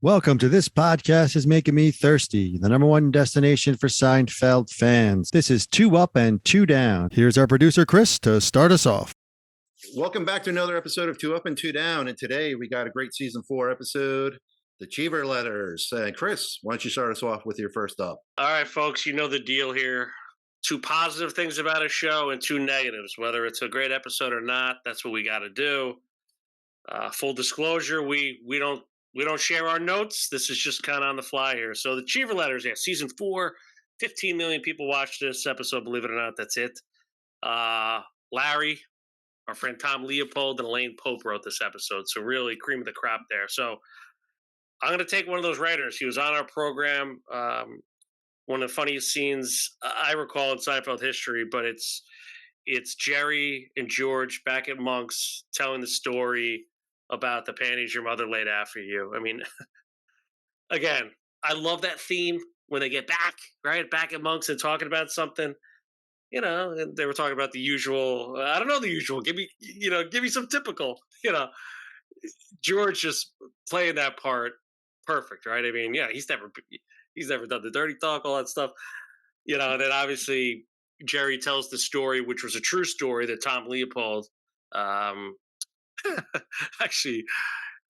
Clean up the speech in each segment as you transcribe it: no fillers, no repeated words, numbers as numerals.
Welcome to This Podcast is Making Me Thirsty, the number one destination for Seinfeld fans. This is Two Up and Two Down. Here's our producer, Chris, to start us off. Welcome back to another episode of Two Up and Two Down. And today we got a great season 4 episode, the Cheever letters. Chris, why don't you start us off with your first up? All right, folks, you know the deal here. Two positive things about a show and two negatives. Whether it's a great episode or not, that's what we got to do. Full disclosure, we don't share our notes. This is just kind of on the fly here. So the Cheever letters, season 4, 15 million people watched this episode. Believe it or not, that's it. Larry, our friend Tom Leopold, and Elaine Pope wrote this episode. So really cream of the crop there. So I'm going to take one of those writers. He was on our program. One of the funniest scenes I recall in Seinfeld history, but it's Jerry and George back at Monk's telling the story about the panties your mother laid out for you. I mean, again, I love that theme when they get back at Monk's and talking about something. You know, and they were talking about the usual. I don't know the usual. Give me some typical. George just playing that part perfect, right? I mean, yeah, he's never done the dirty talk, all that stuff. And then obviously Jerry tells the story, which was a true story that Tom Leopold actually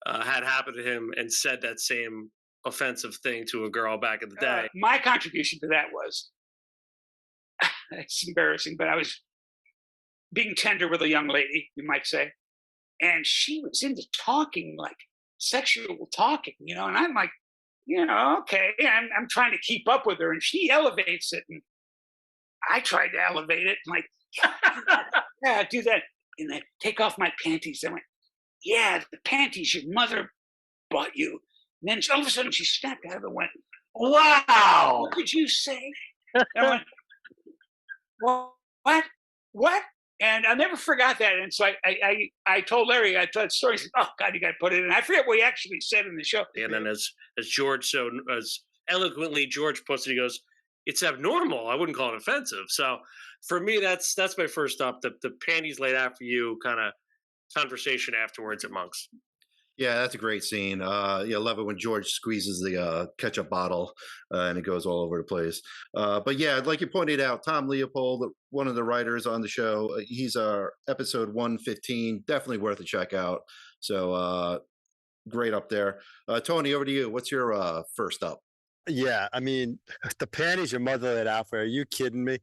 had happened to him and said that same offensive thing to a girl back in the day. My contribution to that was, it's embarrassing, but I was being tender with a young lady, you might say, and she was into talking, like sexual talking, and I'm like, okay, I'm trying to keep up with her, and she elevates it, and I tried to elevate it, and like, yeah, do that, and I take off my panties. I went, yeah, the panties your mother bought you. And then all of a sudden she snapped out of it and went, wow, what did you say? I went, what? And I never forgot that. And so I told Larry, I told the story. He said, oh, God, you got to put it in. I forget what he actually said in the show. And then as George, as eloquently George puts it, he goes, it's abnormal. I wouldn't call it offensive. So for me, that's my first up. The panties laid out for you kind of conversation afterwards at Monk's. Yeah, that's a great scene. I love it when George squeezes the ketchup bottle and it goes all over the place. But yeah, like you pointed out, Tom Leopold, one of the writers on the show, he's episode 115, definitely worth a check out. So great up there. Tony, over to you. What's your first up? Yeah, I mean, the panties your mother laid out for. Are you kidding me?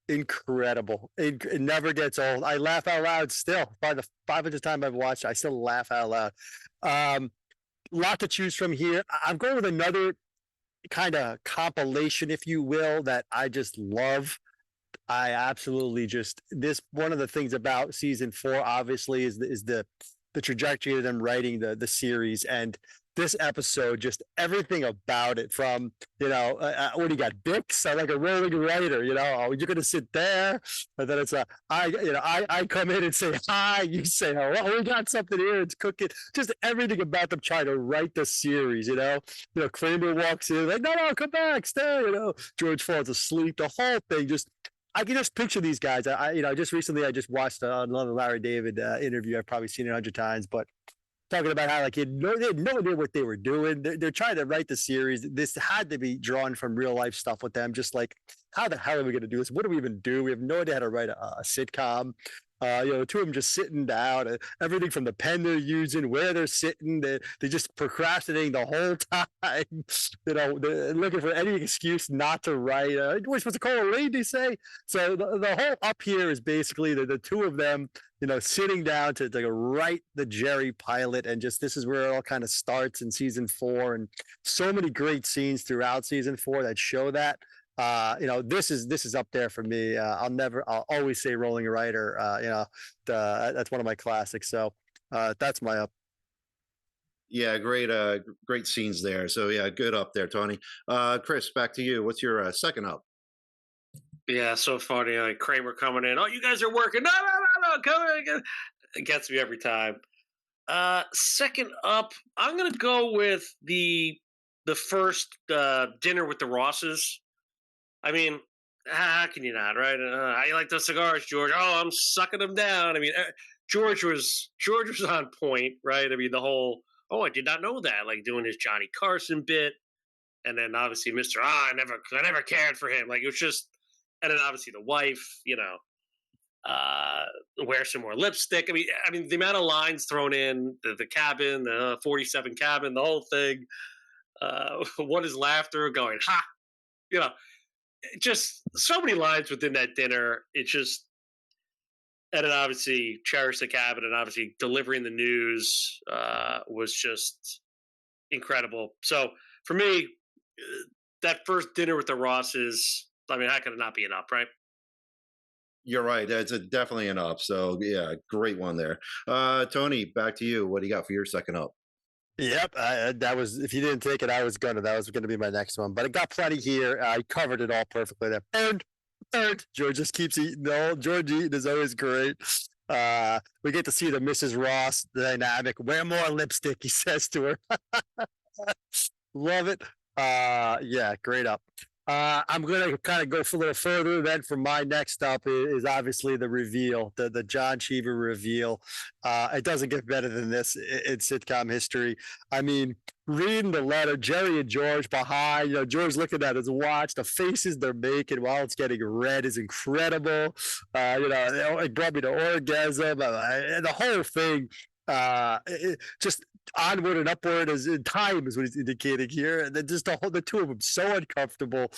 Incredible. It never gets old. I laugh out loud still. By the 500th time I've watched, I still laugh out loud. Lot to choose from here. I'm going with another kind of compilation, if you will, that I just love. I absolutely this one of the things about season 4, obviously, is the trajectory of them writing the series, and this episode, just everything about it, from when you got Bix, I like a rolling writer, you're gonna sit there, and then it's I come in and say hi, you say hello, we got something here, it's cooking, just everything about them trying to write the series. Kramer walks in like, no, come back, stay. George falls asleep, the whole thing, I can just picture these guys. Just recently I just watched another Larry David interview. I've probably seen it 100 times, but talking about how they had no idea what they were doing. They're trying to write the series. This had to be drawn from real life stuff with them. Just like, how the hell are we going to do this? What do we even do? We have no idea how to write a sitcom. The two of them just sitting down, everything from the pen they're using, where they're sitting, they're just procrastinating the whole time. They're looking for any excuse not to write. We're supposed to call a lady, say. So the whole up here is basically the two of them, sitting down to write the Jerry pilot, and this is where it all kind of starts in season 4, and so many great scenes throughout season 4 that show that. This is up there for me. I'll always say Rolling Writer. That's one of my classics. So that's my up. Yeah, great scenes there. So yeah, good up there, Tony. Chris, back to you. What's your second up? Yeah, so funny. Like Kramer coming in. Oh, you guys are working. No, come in. It gets me every time. Second up, I'm gonna go with the first dinner with the Rosses. I mean, how can you not, right? How you like those cigars, George? Oh, I'm sucking them down. I mean, George was on point, right? I mean, the whole oh, I did not know that. Like doing his Johnny Carson bit, and then obviously Mr. I never cared for him. Like it was just, and then obviously the wife, wear some more lipstick. I mean, the amount of lines thrown in, the cabin, the 47 cabin, the whole thing. What is laughter going? Ha! You know, just so many lines within that dinner. It just, and then obviously cherish the cabin, and obviously delivering the news was just incredible. So for me, that first dinner with the Rosses, I mean, how could it not be enough, right? You're right. That's definitely an up. So yeah, great one there. Tony, back to you. What do you got for your second up? Yep, that was. If you didn't take it, I was gonna. That was gonna be my next one, but I got plenty here. I covered it all perfectly there. Third. George just keeps eating. No, George eating is always great. We get to see the Mrs. Ross dynamic. Wear more lipstick, he says to her. Love it. Yeah, great up. I'm gonna kind of go a little further. Then for my next up is obviously the reveal, the John Cheever reveal. It doesn't get better than this in sitcom history. I mean, reading the letter, Jerry and George behind, George looking at his watch, the faces they're making while it's getting red is incredible. It brought me to orgasm, and the whole thing. Just onward and upward as in time is what he's indicating here, and then just the two of them so uncomfortable.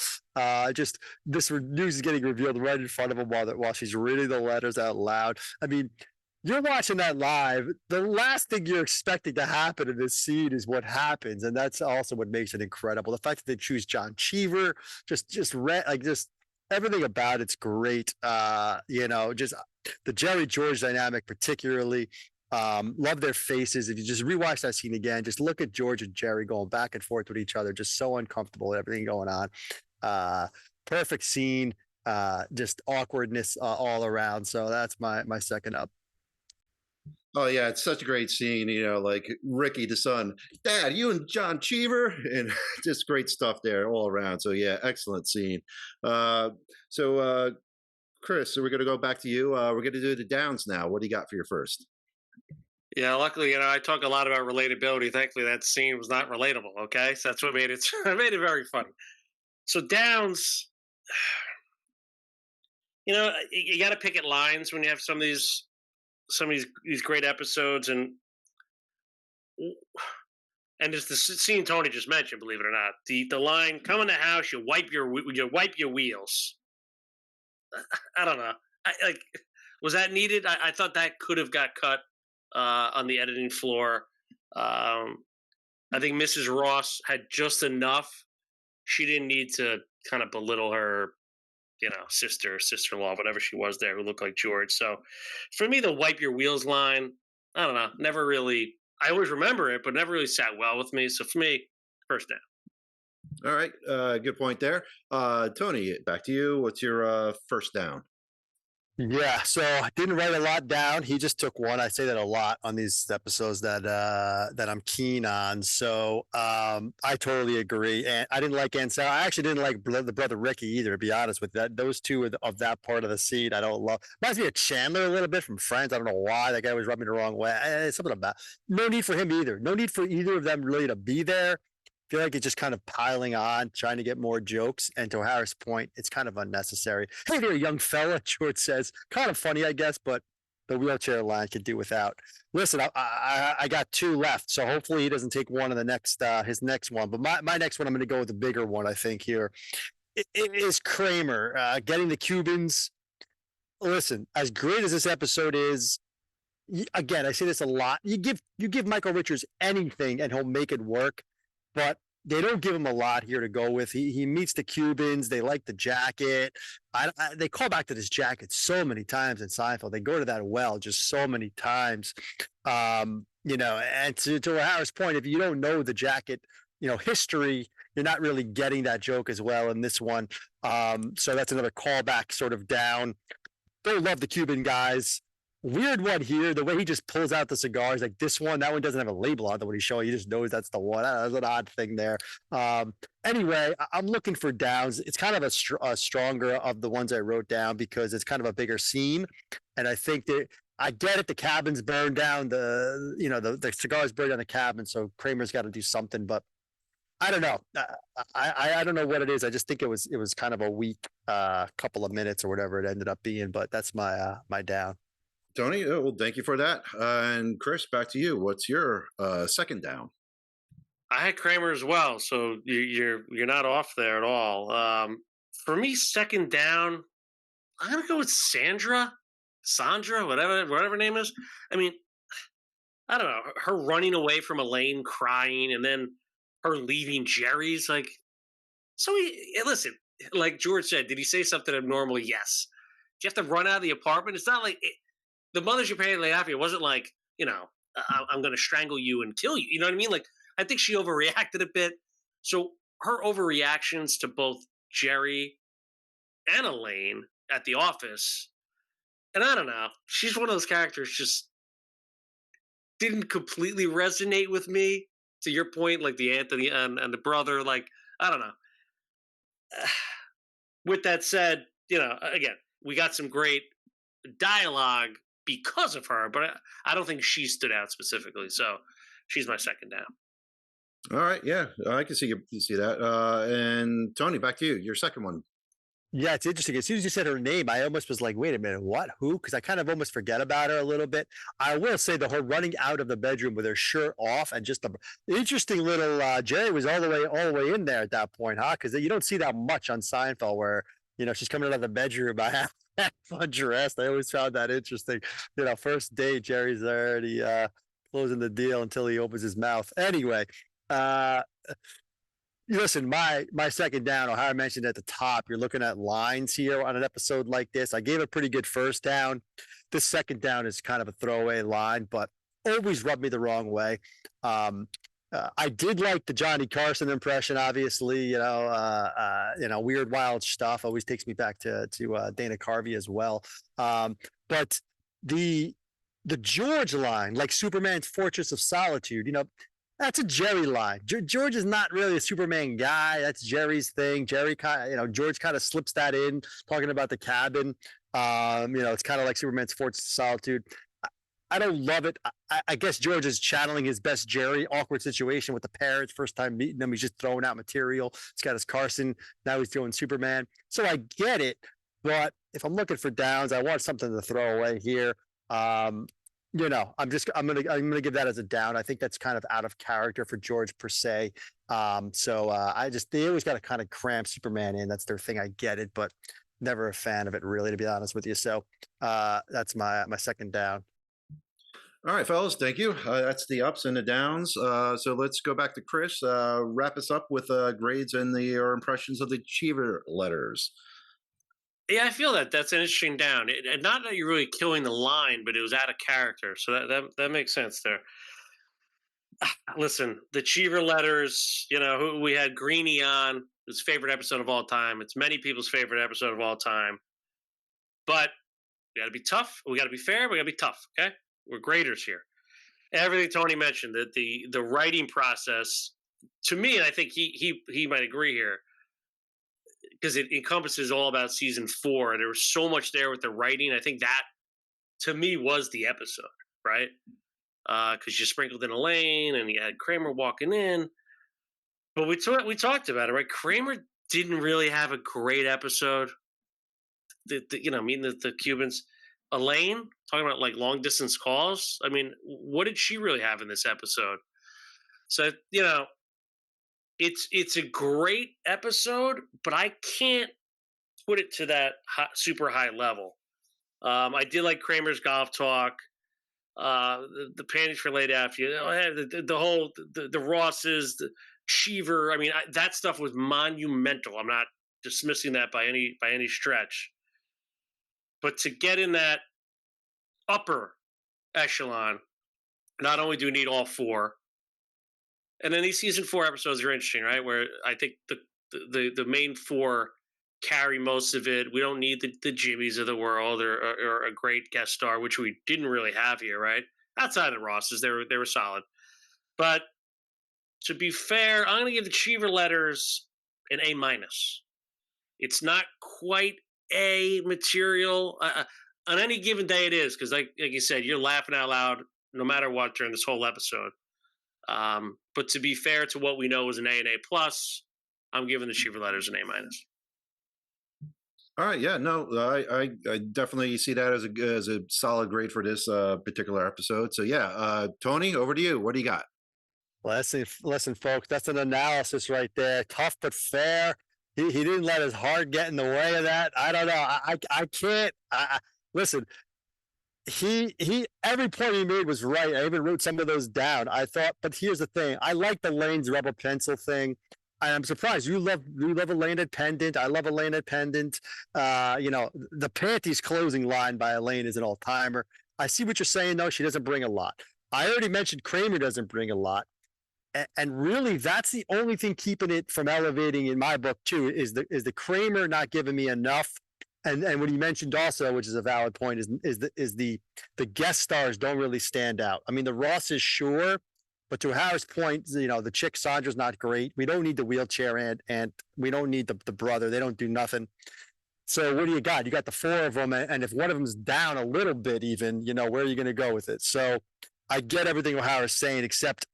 Just this news is getting revealed right in front of him while she's reading the letters out loud. I mean, you're watching that live. The last thing you're expecting to happen in this scene is what happens, and that's also what makes it incredible. The fact that they choose John Cheever, just everything about it's great. Just the Jerry George dynamic, particularly. Love their faces. If you just rewatch that scene again, just look at George and Jerry going back and forth with each other, just so uncomfortable with everything going on. Perfect scene, just awkwardness all around. So that's my second up. Oh yeah, it's such a great scene. Like Ricky, the son, Dad, you and John Cheever, and just great stuff there all around. So yeah, excellent scene. Chris, so we're going to go back to you. We're going to do the downs now. What do you got for your first? Yeah, luckily, I talk a lot about relatability. Thankfully, that scene was not relatable. Okay, so that's what made it. Made it very funny. So downs, you got to pick at lines when you have some of these great episodes, and just the scene Tony just mentioned. Believe it or not, the line, "Come in the house, you wipe your wheels." I don't know. Was that needed? I thought that could have got cut on the editing floor. I think Mrs. Ross had just enough. She didn't need to kind of belittle her, sister-in-law, whatever she was there, who looked like George. So for me, the wipe your wheels line, I don't know, never really, I always remember it, but never really sat well with me. So for me, first down. All right. Good point there. Tony, back to you. What's your first down? Yeah, so I didn't write a lot down. He just took one. I say that a lot on these episodes that I'm keen on. So I totally agree. And I didn't like Ansel. I actually didn't like the brother Ricky either, to be honest with that. Those two of that part of the scene, I don't love. Reminds me of Chandler a little bit from Friends. I don't know why that guy was rubbing the wrong way. Something about no need for him either. No need for either of them really to be there. Feel like it's just kind of piling on, trying to get more jokes. And to Harris' point, it's kind of unnecessary. Hey there, young fella, George says. Kind of funny, I guess, but the wheelchair line could do without. Listen, I got two left, so hopefully he doesn't take one of the next his next one. But my next one, I'm going to go with the bigger one, I think, here. It is Kramer getting the Cubans. Listen, as great as this episode is, again, I say this a lot. You give Michael Richards anything, and he'll make it work. But they don't give him a lot here to go with. He meets the Cubans. They like the jacket. They call back to this jacket so many times in Seinfeld. They go to that well just so many times. And to Harris' point, if you don't know the jacket, history, you're not really getting that joke as well in this one. So that's another callback sort of down. Don't love the Cuban guys. Weird one here. The way he just pulls out the cigars, like this one, that one doesn't have a label on it when he's showing. He just knows that's the one. That's an odd thing there. Anyway, I'm looking for downs. It's kind of a stronger of the ones I wrote down because it's kind of a bigger scene, and I think that I get it. The cabin's burned down. The cigars burned down the cabin. So Kramer's got to do something, but I don't know. I don't know what it is. I just think it was kind of a weak couple of minutes or whatever it ended up being. But that's my down. Tony, well, thank you for that. And Chris, back to you. What's your second down? I had Kramer as well, so you're not off there at all. For me, second down, I'm gonna go with Sandra, whatever her name is. I mean, I don't know, her running away from Elaine, crying, and then her leaving Jerry's like. So listen, like George said, did he say something abnormal? Yes. Do you have to run out of the apartment? It's not like the mothers you're paying after. It wasn't like, I'm going to strangle you and kill you. You know what I mean? Like, I think she overreacted a bit. So her overreactions to both Jerry and Elaine at the office, and I don't know, she's one of those characters just didn't completely resonate with me. To your point, like the Anthony and the brother, like, I don't know. With that said, again, we got some great dialogue because of her, but I don't think she stood out specifically. So she's my second down. All right. Yeah, I can see that. And Tony, back to you. Your second one. Yeah, it's interesting. As soon as you said her name, I almost was like, wait a minute, what? Who? Because I kind of almost forget about her a little bit. I will say that her running out of the bedroom with her shirt off and just the interesting little Jerry was all the way in there at that point, huh? Because you don't see that much on Seinfeld where, she's coming out of the bedroom by half undressed. I always found that interesting. First date, Jerry's already closing the deal until he opens his mouth. Anyway, listen, my second down, or how I mentioned at the top, you're looking at lines here on an episode like this. I gave a pretty good first down. This second down is kind of a throwaway line, but always rubbed me the wrong way. I did like the Johnny Carson impression, obviously, weird, wild stuff always takes me back to Dana Carvey as well. But the George line, like Superman's Fortress of Solitude, that's a Jerry line. George is not really a Superman guy. That's Jerry's thing. George kind of slips that in, talking about the cabin. It's kind of like Superman's Fortress of Solitude. I don't love it. I guess George is channeling his best Jerry, awkward situation with the parents, first time meeting them. He's just throwing out material. He's got his Carson. Now he's doing Superman. So I get it. But if I'm looking for downs, I want something to throw away here. I'm gonna give that as a down. I think that's kind of out of character for George per se. They always got to kind of cram Superman in. That's their thing. I get it, but never a fan of it really, to be honest with you. So that's my second down. All right, fellas, thank you. That's the ups and the downs. So let's go back to Chris. Wrap us up with grades and your impressions of the Cheever letters. Yeah, I feel that's an interesting down. Not that you're really killing the line, but it was out of character. So that makes sense there. Listen, the Cheever letters, who we had Greenie on, his favorite episode of all time. It's many people's favorite episode of all time. But we got to be tough. We got to be fair. We got to be tough, okay? We're graders here. Everything Tony mentioned, that the writing process, to me, and I think he might agree here, because it encompasses all about season 4, and there was so much there with the writing. I think that, to me, was the episode, right? Because you sprinkled in Elaine, and you had Kramer walking in. But we talked about it, right? Kramer didn't really have a great episode. Meeting the Cubans. Elaine, talking about like long distance calls. I mean, what did she really have in this episode? So, it's a great episode, but I can't put it to that super high level. I did like Kramer's golf talk, the panties for late after you. The whole the Rosses, the Cheever. I mean, that stuff was monumental. I'm not dismissing that by any stretch. But to get in that upper echelon, not only do we need all 4, and then these season 4 episodes are interesting, right? Where I think the main 4 carry most of it. We don't need the Jimmys of the world or a great guest star, which we didn't really have here, right? Outside of the Rosses, they were solid. But to be fair, I'm going to give the Cheever letters an A-. It's not quite A material. on any given day it is, because like you said, you're laughing out loud no matter what during this whole episode. But to be fair to what we know is an A and A plus, I'm giving the Cheever letters an A minus. All right, yeah, no, I definitely see that as a solid grade for this particular episode. So yeah, Tony, over to you. What do you got? Listen, folks, that's an analysis right there. Tough but fair. He didn't let his heart get in the way of that. I don't know. I can't. Listen. He every point he made was right. I even wrote some of those down. I thought, but here's the thing. I like the Lane's Rebel Pencil thing. I'm surprised you love a Elaine pendant. I love Elaine pendant. The panties closing line by Elaine is an all timer. I see what you're saying though. She doesn't bring a lot. I already mentioned Kramer doesn't bring a lot, and really that's the only thing keeping it from elevating in my book too. Is the Kramer not giving me enough. And what he mentioned also, which is a valid point, is the guest stars don't really stand out. I mean, the Ross is sure, but to Howard's point, the chick Sandra's not great. We don't need the wheelchair and we don't need the brother. They don't do nothing. So what do you got? You got the four of them, and if one of them's down a little bit, even where are you going to go with it? So I get everything Howard's saying, except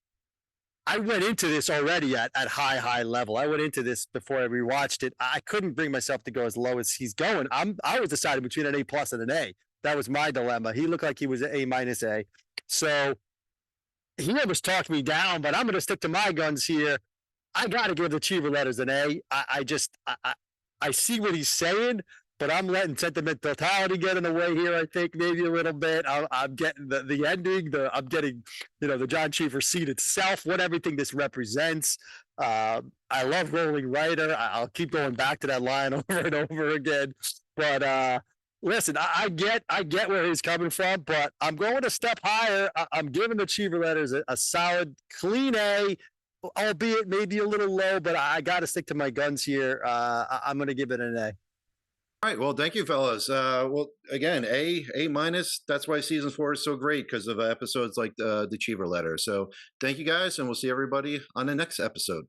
I went into this already at high level. I went into this before I rewatched it. I couldn't bring myself to go as low as he's going. I was deciding between an A plus and an A. That was my dilemma. He looked like he was an A minus A. So he almost talked me down, but I'm going to stick to my guns here. I got to give the Cheever letters an A. I see what he's saying, but I'm letting sentimentality get in the way here. I think maybe a little bit. I'm getting the ending. I'm getting the John Cheever scene itself. What everything this represents. I love Rolling Writer. I'll keep going back to that line over and over again. But listen, I get where he's coming from, but I'm going a step higher. I'm giving the Cheever letters a solid, clean A, albeit maybe a little low. But I got to stick to my guns here. I'm going to give it an A. All right. Well, thank you, fellas. Well, again, A minus. That's why season 4 is so great, because of episodes like the Cheever letter. So thank you guys, and we'll see everybody on the next episode.